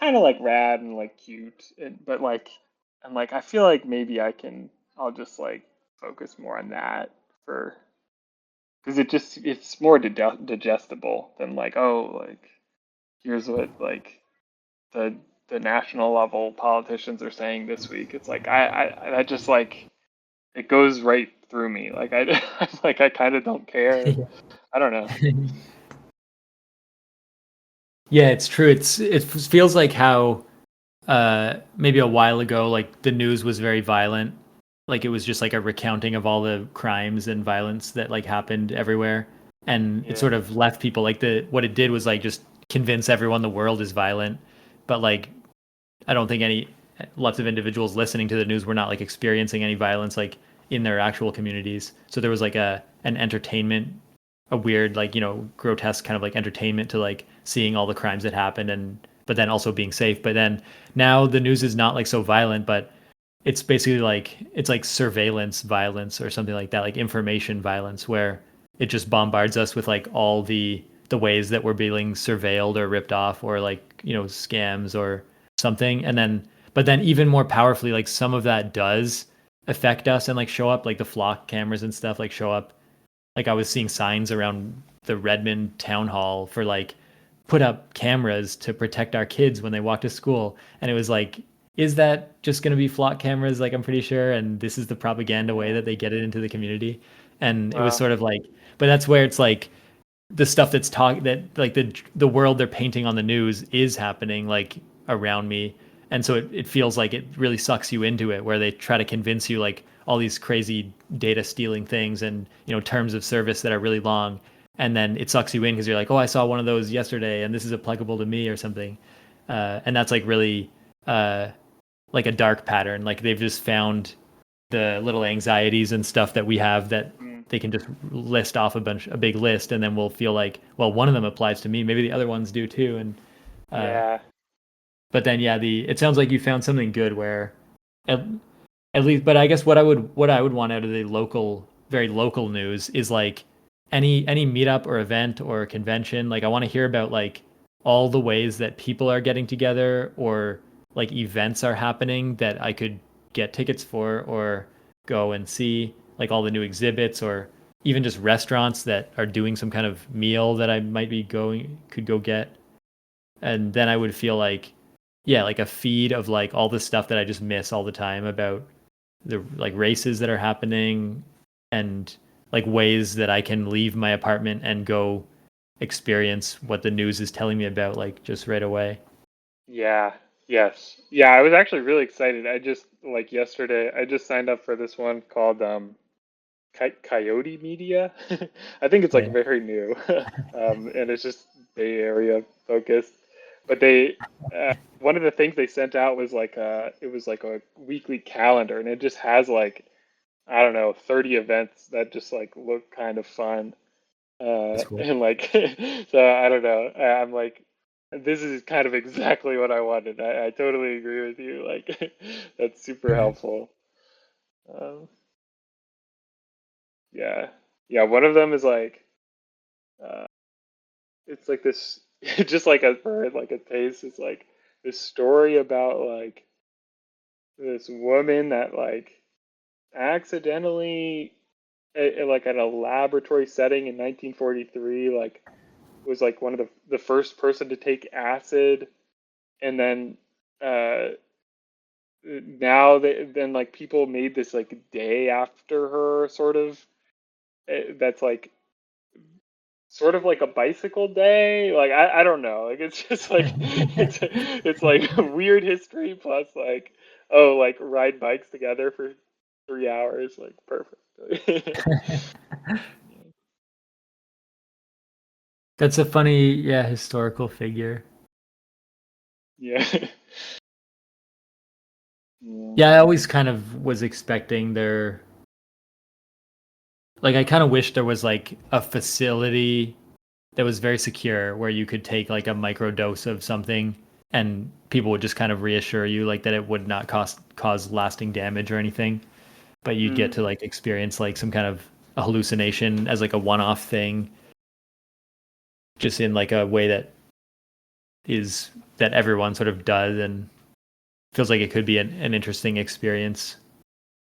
kind of like rad and like cute, but like I'm like I feel like maybe I'll just like focus more on that for because it's more digestible than like, oh, like here's what like the the national level politicians are saying this week. It's like that just like it goes right through me. Like I'm like I kind of don't care. I don't know. Yeah, it's true. It feels like how maybe a while ago like the news was very violent. Like, it was just like a recounting of all the crimes and violence that like happened everywhere. And it Yeah. sort of left people like, the what it did was like just convince everyone the world is violent. But like, I don't think lots of individuals listening to the news were not like experiencing any violence like in their actual communities. So there was like an entertainment, a weird like grotesque kind of like entertainment to like seeing all the crimes that happened, and but then also being safe. But then now the news is not like so violent, but it's basically like it's like surveillance violence or something like that, like information violence, where it just bombards us with like all the ways that we're being surveilled or ripped off or like, scams or something. And then but then even more powerfully, like some of that does affect us and like show up, like the flock cameras and stuff like show up. Like I was seeing signs around the Redmond town hall for like put up cameras to protect our kids when they walk to school. And it was like, is that just going to be flock cameras? Like I'm pretty sure. And this is the propaganda way Yeah. that they get it into the community. And it was Wow. sort of like, but that's where it's like the stuff that's that like the world they're painting on the news is happening like around me. And so it feels like it really sucks you into it, where they try to convince you like all these crazy data stealing things and terms of service that are really long, and then it sucks you in because you're like, oh, I saw one of those yesterday and this is applicable to me or something. And that's like really like a dark pattern. Like they've just found the little anxieties and stuff that we have that Mm. they can just list off a big list, and then we'll feel like, well, one of them applies to me, maybe the other ones do too. And uh, Yeah. but then yeah, it sounds like you found something good where at, at least. But I guess what I would want out of the very local news is like any meetup or event or convention. Like I want to hear about like all the ways that people are getting together or like events are happening that I could get tickets for or go and see, like all the new exhibits or even just restaurants that are doing some kind of meal that I might be could go get. And then I would feel like, yeah, like a feed of like all the stuff that I just miss all the time about the like races that are happening and like ways that I can leave my apartment and go experience what the news is telling me about like just right away. Yeah. Yes. Yeah, I was actually really excited. I just like yesterday, I just signed up for this one called Coyote Media. I think it's like Yeah. very new, and it's just Bay Area focused. But they, one of the things they sent out was like it was like a weekly calendar, and it just has like I don't know 30 events that just like look kind of fun. That's cool. And like so I don't know. I'm like this is kind of exactly what I wanted. I totally agree with you. Like that's super helpful. Um, yeah, yeah. One of them is like. Uh, it's like this just like a bird like a taste it's like this story about like this woman that like accidentally like at a laboratory setting in 1943 like was like one of the first person to take acid and then uh now then like people made this like day after her sort of that's like sort of like a bicycle day. Like I don't know. Like it's just like it's like weird history plus like oh like ride bikes together for 3 hours. Like perfect. That's a funny, yeah, historical figure. Yeah. Yeah. Yeah, I always kind of was expecting their like I kind of wish there was like a facility that was very secure where you could take like a micro dose of something and people would just kind of reassure you like that it would not cause lasting damage or anything, but you'd get Mm. to like experience like some kind of a hallucination as like a one-off thing just in like a way that everyone sort of does and feels like it could be an interesting experience,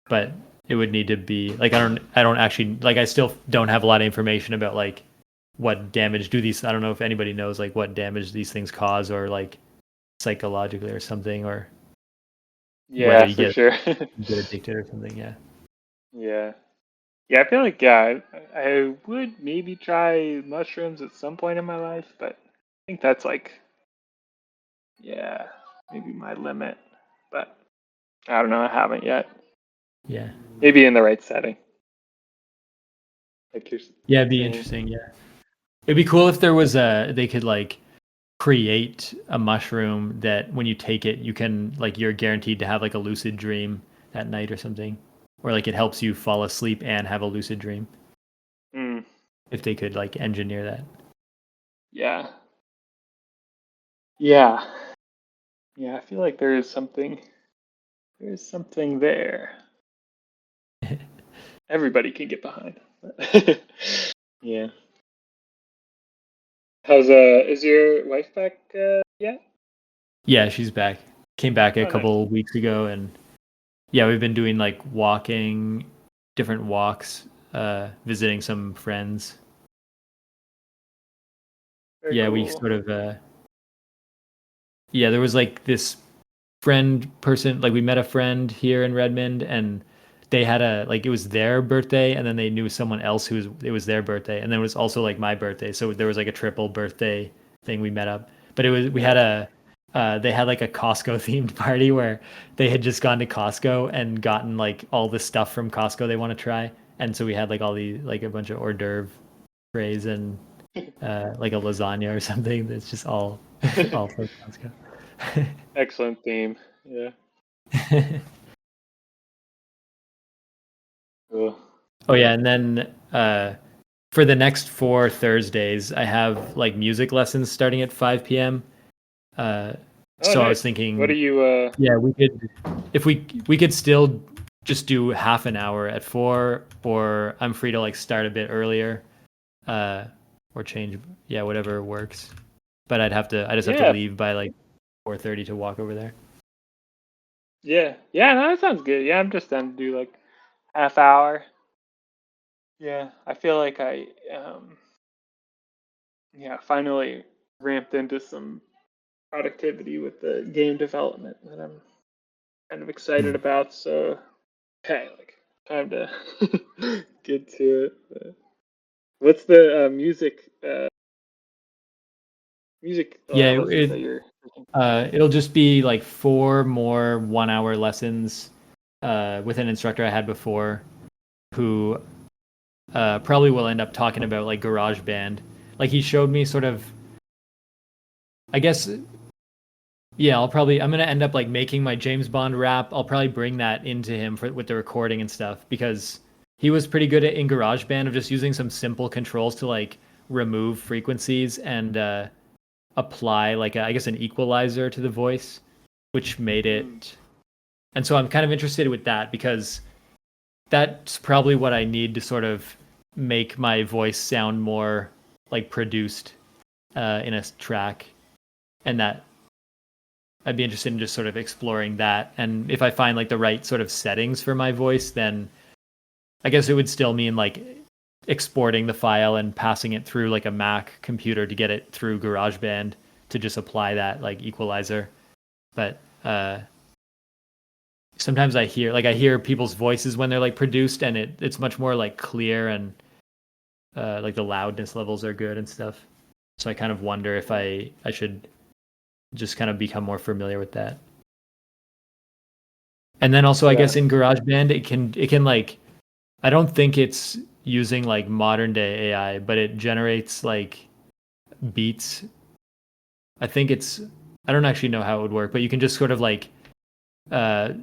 but it would need to be like I don't actually like I still don't have a lot of information about like what damage do these I don't know if anybody knows like what damage these things cause or like psychologically or something or whether Yeah, you for sure. get addicted or something. Yeah. Yeah. Yeah, I feel like yeah, I would maybe try mushrooms at some point in my life, but I think that's like yeah, maybe my limit. But I don't know, I haven't yet. Yeah. Maybe in the right setting, like you're Yeah, it'd be saying. interesting. Yeah. It'd be cool if there was they could like create a mushroom that when you take it, you can like you're guaranteed to have like a lucid dream at night or something, or like it helps you fall asleep and have a lucid dream. Mm, If they could like engineer that. yeah, yeah, yeah. I feel like there is something. There's something there. Everybody can get behind. Yeah. Is your wife back yet? Yeah, she's back. Came back a Oh, nice. couple weeks ago, and yeah, we've been doing like walking, different walks, visiting some friends. Very Yeah, we cool. sort of yeah, there was like this friend person, like we met a friend here in Redmond, and they had a like it was their birthday, and then they knew someone else who was it was their birthday, and then it was also like my birthday, so there was like a triple birthday thing we met up. But it was we had Nice. a they had like a Costco themed party where they had just gone to Costco and gotten like all the stuff from Costco they want to try, and so we had like all the like a bunch of hors d'oeuvre trays and like a lasagna or something that's just all from Costco. Excellent theme. Yeah. Cool. Oh yeah, and then for the next 4 Thursdays, I have like music lessons starting at 5 p.m. Uh, Oh, so I was nice. What are thinking, you yeah, we could if we could still just do half an hour at 4, or I'm free to like start a bit earlier, uh, or change, yeah, whatever works. But I just have to Yeah. leave by like 4:30 to walk over there. Yeah. Yeah, no, that sounds good. Yeah, I'm just done to do like half hour. Yeah. I feel like I yeah, finally ramped into some productivity with the game development that I'm kind of excited Hmm. about. So, okay, like time to get to it. What's the music Yeah, lessons that you're taking? it'll just be like 4 more 1 hour lessons with an instructor I had before who probably will end up talking about like GarageBand. Like he showed me sort of, I guess, yeah. I'm gonna end up like making my James Bond rap. I'll probably bring that into him for with the recording and stuff because he was pretty good at in GarageBand of just using some simple controls to like remove frequencies and apply like I guess an equalizer to the voice, which made Mm, it. And so I'm kind of interested with that because that's probably what I need to sort of make my voice sound more like produced in a track, and that I'd be interested in just sort of exploring that. And if I find like the right sort of settings for my voice, then I guess it would still mean like exporting the file and passing it through like a Mac computer to get it through GarageBand to just apply that like equalizer. But sometimes I hear people's voices when they're like produced, and it's much more like clear and like the loudness levels are good and stuff. So I kind of wonder if yeah, I should just kind of become more familiar with that. And then also I yeah. guess in GarageBand it can like I don't think it's using like modern day AI, but it generates like beats. I think it's I don't actually know how it would work, but you can just sort of like uh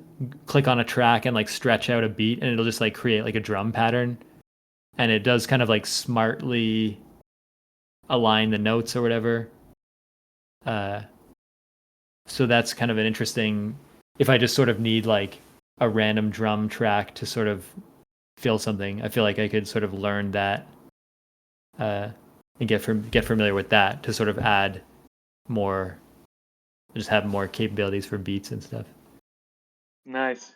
click on a track and like stretch out a beat and it'll just like create like a drum pattern, and it does kind of like smartly align the notes or whatever. Uh so that's kind of an interesting if I just sort of need like a random drum track to sort of feel something, I feel like I could sort of learn that uh, and get familiar with that to sort of add more, just have more capabilities for beats and stuff. Nice.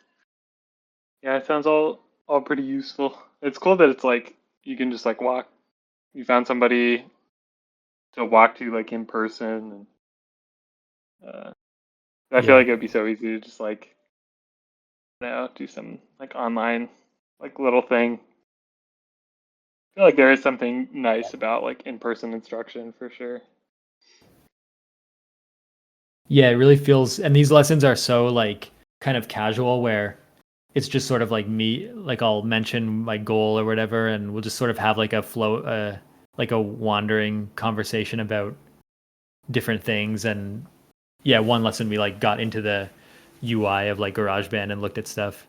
Yeah, it sounds all pretty useful. It's cool that it's like you can just like walk. You found somebody to walk to like in person, and I feel Yeah, like it'd be so easy to just like do some like online like little thing. I feel like there is something nice about like in person instruction for sure. yeah, it really feels, and these lessons are so like kind of casual where it's just sort of like me, like I'll mention my goal or whatever, and we'll just sort of have like a flow, like a wandering conversation about different things. And yeah, one lesson we like got into the UI of like GarageBand and looked at stuff.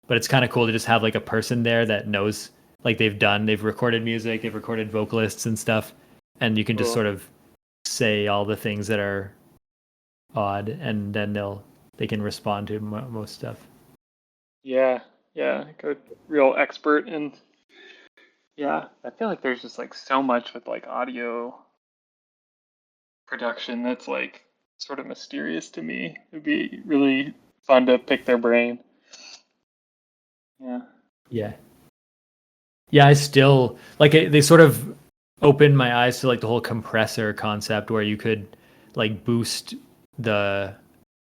But it's kind of cool to just have like a person there that knows like they've recorded music, they've recorded vocalists and stuff, and you can just Cool. sort of say all the things that are odd, and then they can respond to most stuff. Yeah, yeah, like a real expert in Yeah, I feel like there's just like so much with like audio production that's like sort of mysterious to me. It'd be really fun to pick their brain. Yeah. Yeah. Yeah, I still like they sort of opened my eyes to like the whole compressor concept where you could like boost the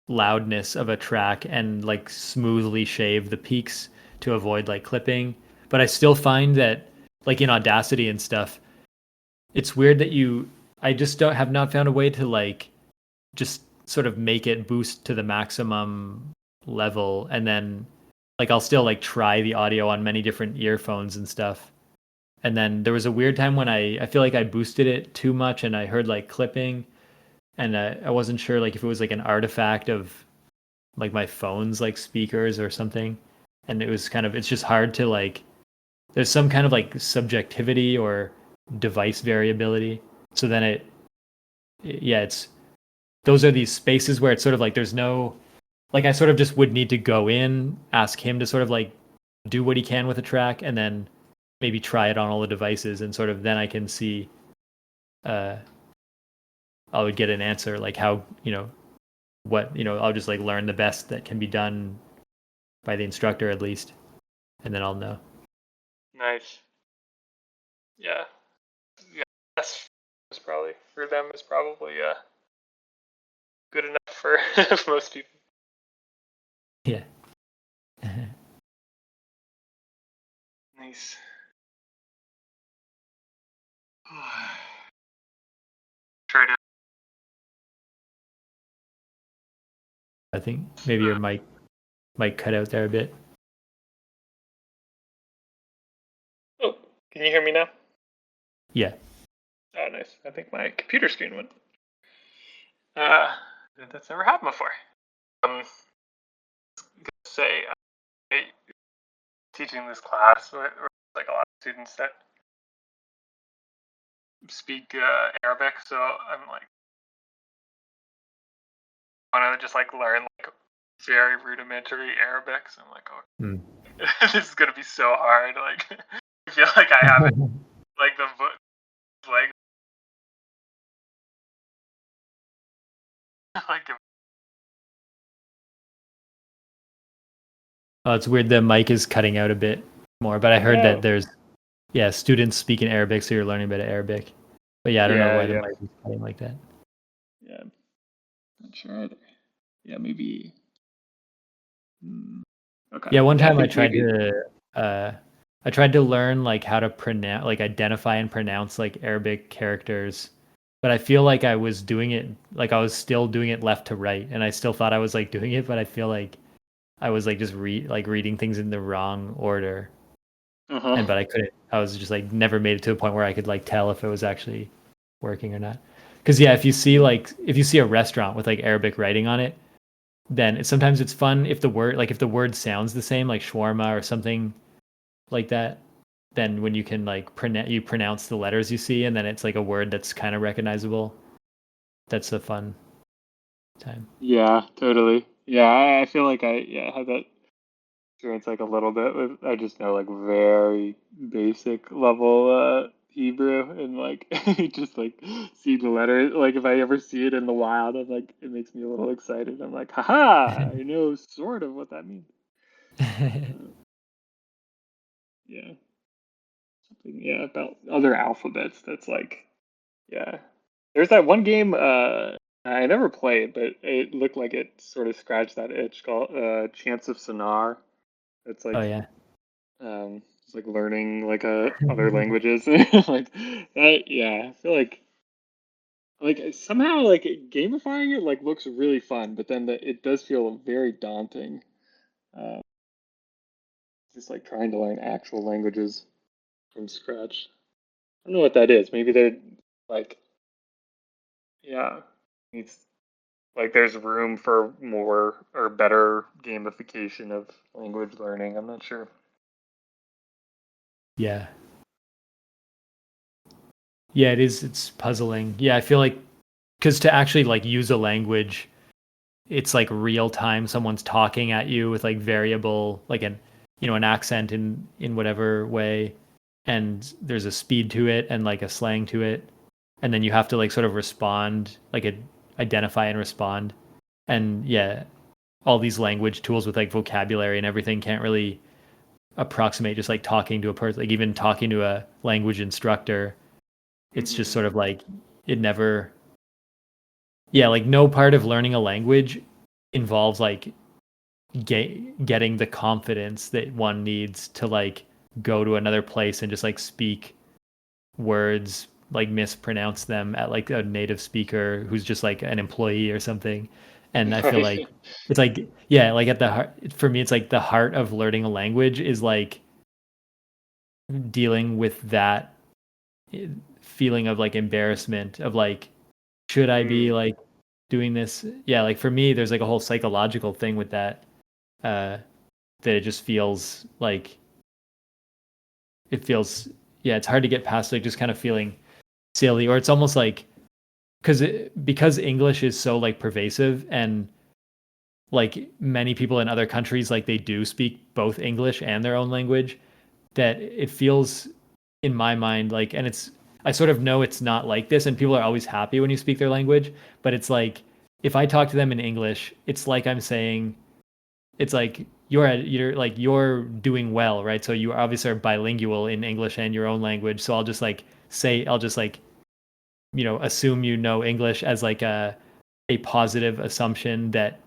loudness of a track and like smoothly shave the peaks to avoid like clipping. But I still find that like in Audacity and stuff, it's weird that I just don't have not found a way to like just sort of make it boost to the maximum level and then like I'll still like try the audio on many different earphones and stuff. And then there was a weird time when I feel like I boosted it too much and I heard like clipping and I wasn't sure like if it was like an artifact of like my phone's like speakers or something. And it was kind of it's just hard to like there's some kind of like subjectivity or device variability. So then yeah, it's those are these spaces where it's sort of like there's no like I sort of just would need to go in, ask him to sort of like do what he can with a track and then maybe try it on all the devices and sort of then I can see uh I would get an answer like how, what, I'll just like learn the best that can be done by the instructor at least and then I'll know. Nice. Yeah. Yeah. That's probably for them is probably good enough for most people. Yeah. Nice. Try to. I think maybe your mic cut out there a bit. Oh, can you hear me now? Yeah. Oh, nice. I think my computer screen went. Uh, that's never happened before. Say, teaching this class where like a lot of students that speak Arabic, so I'm like, I want to just like learn like very rudimentary Arabic. So I'm like, oh, this is gonna be so hard. Like, I feel like I haven't like the like like. Oh, it's weird. The mic is cutting out a bit more, but I heard that there's, students speaking Arabic, so you're learning a bit of Arabic. But yeah, I don't know why the mic is cutting like that. Yeah, not sure either. Yeah, maybe. Okay. Yeah, one time I tried to learn like how to pronounce, like identify and pronounce like Arabic characters, but I feel like I was doing it, like I was still doing it left to right, and I still thought I was like doing it, but I feel like I was like just reading things in the wrong order. But I couldn't. I was just like never made it to a point where I could like tell if it was actually working or not. Because yeah, if you see a restaurant with like Arabic writing on it, then sometimes it's fun if the word sounds the same, like shawarma or something like that. Then when you can like pronounce the letters you see, and then it's like a word that's kind of recognizable. That's a fun time. Yeah, totally. Yeah, I feel like I had that experience like a little bit with I just know like very basic level Hebrew and like just like see the letter like if I ever see it in the wild I'm like it makes me a little excited. I'm like, haha, I know sort of what that means. Yeah. Something about other alphabets that's like yeah. There's that one game I never played, but it looked like it sort of scratched that itch called Chance of Sonar. It's Oh like yeah. it's like learning like other languages like that. Yeah, I feel like somehow like gamifying it like looks really fun, but then it does feel very daunting. Uh, just like trying to learn actual languages from scratch. I don't know what that is. Maybe they're like yeah, it's like there's room for more or better gamification of language learning. I'm not sure. Yeah. Yeah, it is. It's puzzling. Yeah, I feel like because to actually like use a language, it's like real time. Someone's talking at you with like variable, like an accent in whatever way, and there's a speed to it and like a slang to it, and then you have to like sort of respond, like identify and respond. And yeah, all these language tools with like vocabulary and everything can't really approximate just like talking to a person, like even talking to a language instructor. It's just sort of like it never, yeah, like no part of learning a language involves like getting the confidence that one needs to like go to another place and just like speak words, like mispronounce them at like a native speaker who's just like an employee or something. And I feel like it's like, yeah, like at the heart, for me, it's like the heart of learning a language is like dealing with that feeling of like embarrassment of like, should I be like doing this? Yeah, like for me, there's like a whole psychological thing with that, that it just feels like it feels, yeah, it's hard to get past like just kind of feeling silly, or it's almost like because English is so like pervasive, and like many people in other countries like they do speak both English and their own language, that it feels in my mind like, and it's, I sort of know it's not like this and people are always happy when you speak their language, but it's like if I talk to them in English, it's like I'm saying, it's like you're like you're doing well, right? So you obviously are bilingual in English and your own language. So I'll just like say, I'll just like, you know, assume you know English as like a positive assumption that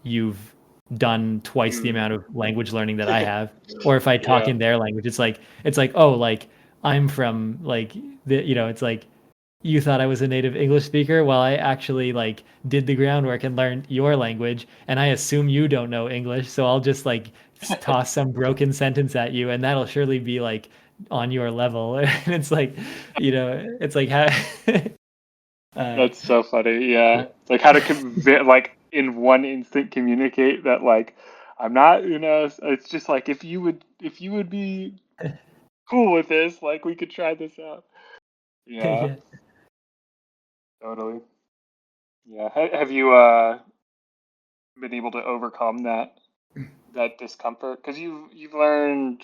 you've done twice the amount of language learning that I have. Or if I talk in their language, it's like, oh, like I'm from like the, you know, it's like you thought I was a native English speaker. Well, I actually like did the groundwork and learned your language, and I assume you don't know English, so I'll just like toss some broken sentence at you, and that'll surely be like on your level. And it's like, you know, it's like how. That's so funny. Yeah, it's like how to like in one instant communicate that like I'm not, it's just like if you would be cool with this, like we could try this out. Yeah, Yeah. totally. Yeah. Have you been able to overcome that discomfort? Because you've learned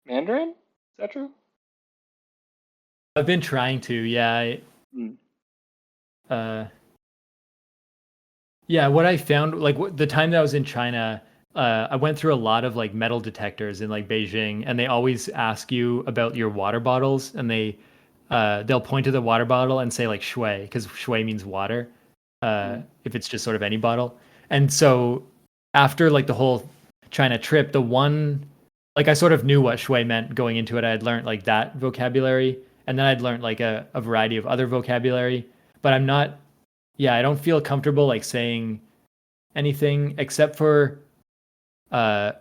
Mandarin? Is that true? I've been trying to, yeah. Mm. Uh, yeah, what I found, like the time that I was in China, I went through a lot of like metal detectors in like Beijing, and they always ask you about your water bottles, and they'll point to the water bottle and say like shui, because shui means water, Mm. if it's just sort of any bottle. And so after like the whole China trip, the one, like I sort of knew what shui meant going into it. I had learned like that vocabulary, and then I'd learned like a variety of other vocabulary, but I'm not, yeah, I don't feel comfortable like saying anything except for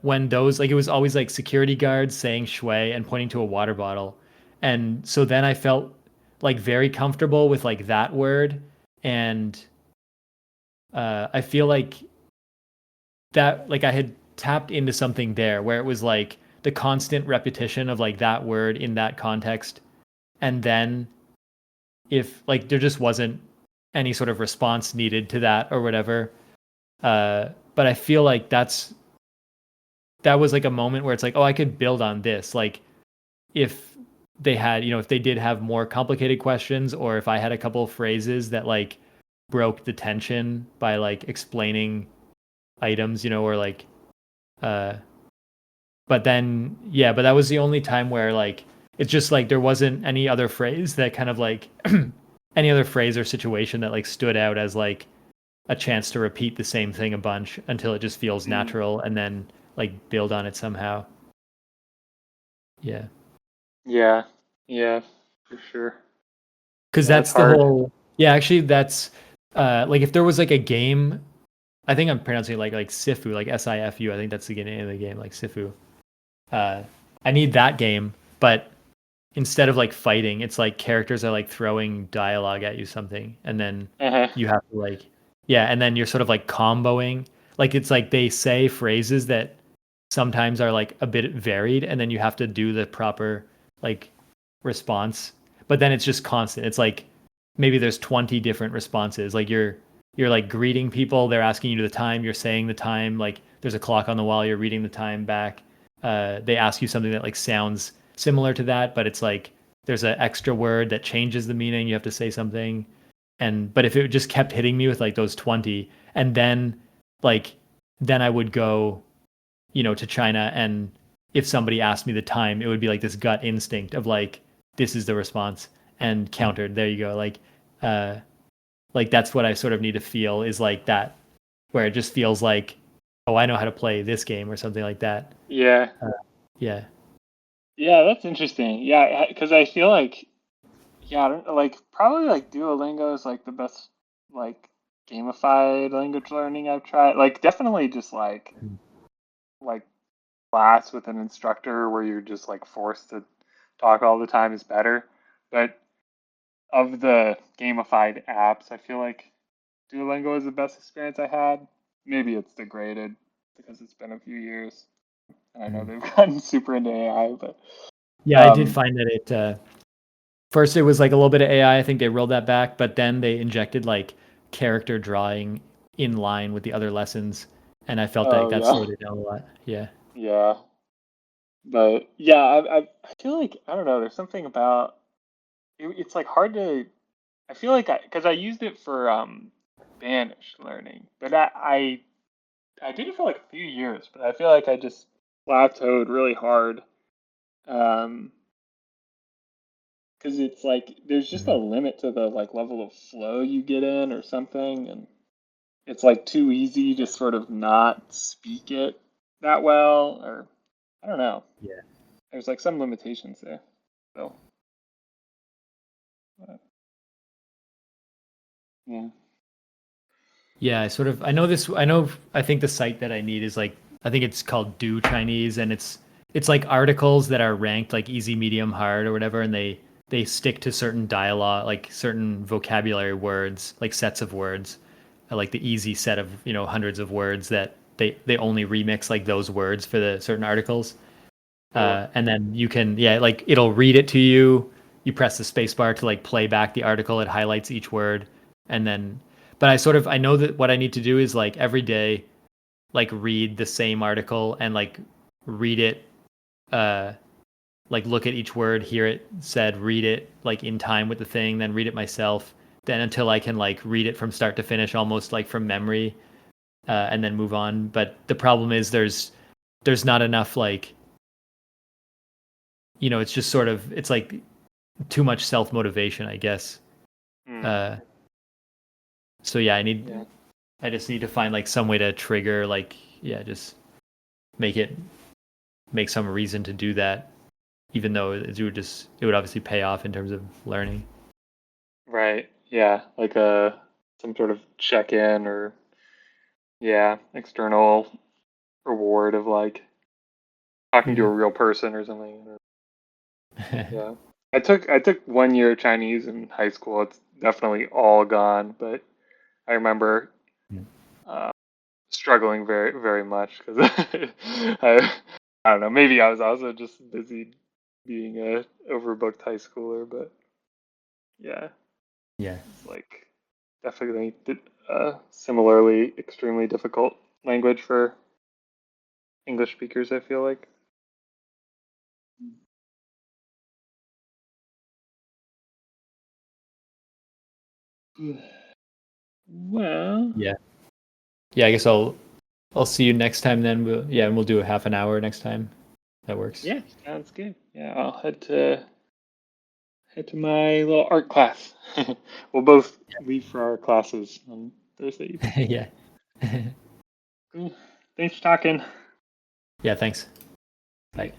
when those, like it was always like security guards saying shui and pointing to a water bottle. And so then I felt like very comfortable with like that word. And I feel like that, like I had tapped into something there where it was like the constant repetition of like that word in that context. And then if like there just wasn't any sort of response needed to that or whatever. But I feel like that was like a moment where it's like, oh, I could build on this. Like if they had, you know, if they did have more complicated questions, or if I had a couple of phrases that like broke the tension by like explaining items, you know, or like, uh, but then, yeah, but that was the only time where like, it's just like there wasn't any other phrase that kind of like, any other phrase or situation that like stood out as like a chance to repeat the same thing a bunch until it just feels natural, and then like build on it somehow. Yeah. Yeah. Yeah. For sure. Because Yeah, it's that's the hard. whole, yeah, actually that's like if there was like a game, I think I'm pronouncing it like Sifu, like Sifu. I think that's the name of the game, like Sifu. uh I need that game, but instead of like fighting, it's like characters are like throwing dialogue at you something, and then Uh-huh. you have to like, yeah, and then you're sort of like comboing, like it's like they say phrases that sometimes are like a bit varied, and then you have to do the proper like response, but then it's just constant. It's like maybe there's 20 different responses, like you're like greeting people, they're asking you the time, you're saying the time, like there's a clock on the wall, you're reading the time back. They ask you something that like sounds similar to that, but it's like there's an extra word that changes the meaning. You have to say something, but if it just kept hitting me with like those 20, and like then I would go, to China, and if somebody asked me the time, it would be like this gut instinct of like, this is the response, and countered. There you go. Like that's what I sort of need to feel, is like that, where it just feels like, oh, I know how to play this game or something like that. Yeah. Yeah. Yeah, that's interesting. Yeah, because I feel like, yeah, I don't like probably like Duolingo is like the best like gamified language learning I've tried. Like definitely just like class with an instructor where you're just like forced to talk all the time is better. But of the gamified apps, I feel like Duolingo is the best experience I had. Maybe it's degraded because it's been a few years, and I know they've gotten super into AI, but Yeah, I did find that first it was like a little bit of AI. I think they rolled that back, but then they injected like character drawing in line with the other lessons, and I felt oh that yeah, slowed it down a lot. Yeah. yeah. But yeah, I feel like I don't know. There's something about it's like hard to. I feel like because I used it for Spanish learning, but I did it for like a few years, but I feel like I just plateaued really hard. Because it's like there's just a limit to the like level of flow you get in or something, and it's like too easy to sort of not speak it that well, or I don't know. Yeah. There's like some limitations there. So, yeah. Yeah, I think the site that I need is like, I think it's called Do Chinese, and it's like articles that are ranked like easy, medium, hard or whatever, and they stick to certain dialogue, like certain vocabulary words, like sets of words, like the easy set of, hundreds of words that they only remix like those words for the certain articles. Cool. And then you can, yeah, like it'll read it to you. You press the space bar to like play back the article. It highlights each word. And then, but I know that what I need to do is like every day, like read the same article and like read it, uh, like look at each word, hear it said, read it like in time with the thing, then read it myself. Then until I can like read it from start to finish, almost like from memory, and then move on. But the problem is there's not enough like, it's just sort of, it's like too much self motivation, I guess. Mm. Uh, so yeah, Yeah. I just need to find like some way to trigger, like, yeah, just make some reason to do that, even though it would obviously pay off in terms of learning. Right. Yeah. Like a some sort of check-in or yeah, external reward of like talking to a real person or something. Yeah. I took 1 year of Chinese in high school. It's definitely all gone, but I remember uh, struggling very, very much because I don't know. Maybe I was also just busy being a overbooked high schooler, but yeah, Yeah. it's like definitely similarly extremely difficult language for English speakers, I feel like. Well, Yeah. Yeah, I guess I'll see you next time then. And we'll do a half an hour next time. That works. yeah, sounds good. Yeah, I'll head to my little art class. We'll both leave for our classes on Thursday evening. Yeah. Cool. Thanks for talking. Yeah, thanks. Bye. Bye.